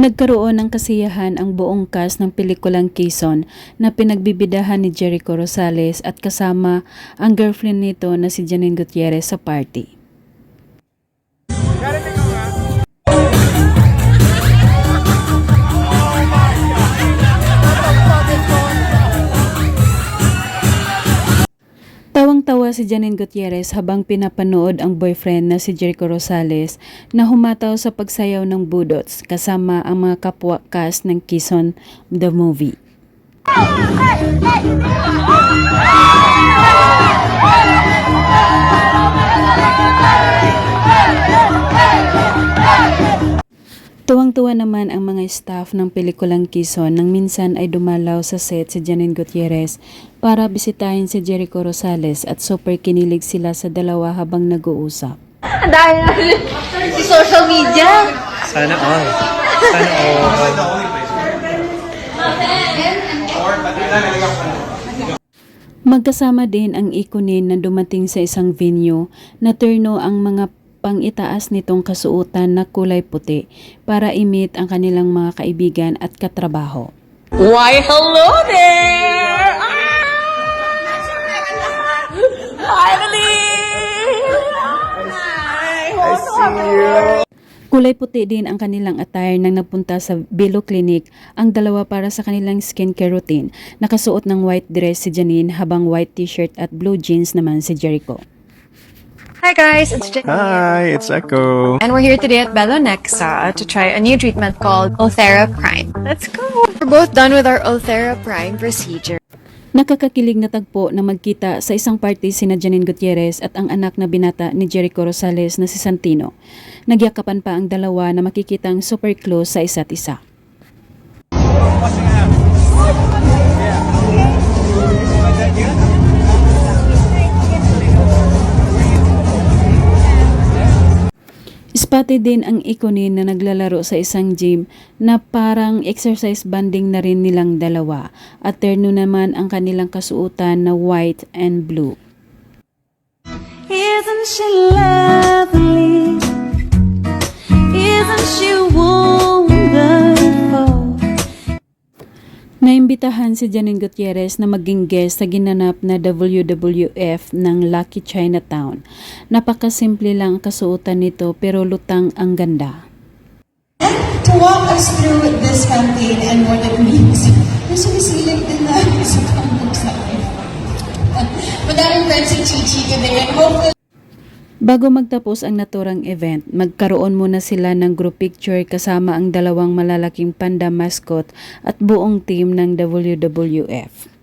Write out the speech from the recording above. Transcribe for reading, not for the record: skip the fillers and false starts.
Nagkaroon ng kasiyahan ang buong cast ng pelikulang Quezon na pinagbibidahan ni Jericho Rosales at kasama ang girlfriend nito na si Janine Gutierrez sa party. Tawang-tawa si Janine Gutierrez habang pinapanood ang boyfriend na si Jericho Rosales na humataw sa pagsayaw ng budots kasama ang mga kapwa cast ng Quezon the Movie. Tuwang-tuwa naman ang mga staff ng pelikulang Quezon nang minsan ay dumalaw sa set si Janine Gutierrez para bisitahin si Jericho Rosales at super kinilig sila sa dalawa habang nag-uusap. Dahil si social media. Sana all. Sana all. Magkasama din ang ikunin na dumating sa isang venue na turno ang mga pang-itaas nitong kasuotan na kulay puti para i-meet ang kanilang mga kaibigan at katrabaho. Why, hello there! Finally! I see you. Kulay puti din ang kanilang attire nang napunta sa Bilo Clinic ang dalawa para sa kanilang skincare routine. Nakasuot ng white dress si Janine habang white t-shirt at blue jeans naman si Jericho. Hi guys, it's Janine. Hi, it's Echo. And we're here today at Belo Nexa to try a new treatment called Ulthera Prime. Let's go! We're both done with our Ulthera Prime procedure. Nakakakilig na tagpo na magkita sa isang party sina Janine Gutierrez at ang anak na binata ni Jericho Rosales na si Santino. Nagyakapan pa ang dalawa na makikitang super close sa isa't isa. Spotted din ang ikunin na naglalaro sa isang gym na parang exercise banding na rin nilang dalawa at terno naman ang kanilang kasuotan na white and blue. Isn't she lovely? Isn't she wonderful? Naimbitahan si Janine Gutierrez na maging guest sa ginanap na WWF ng Lucky Chinatown. Napakasimple lang ang kasuotan nito pero lutang ang ganda. To walk us through this campaign and what it means. Nasumisilip din na sa pamuk sa akin. Madaming friends si Chichi today and hopefully Bago magtapos ang naturang event, magkaroon muna sila ng group picture kasama ang dalawang malalaking panda mascot at buong team ng WWF.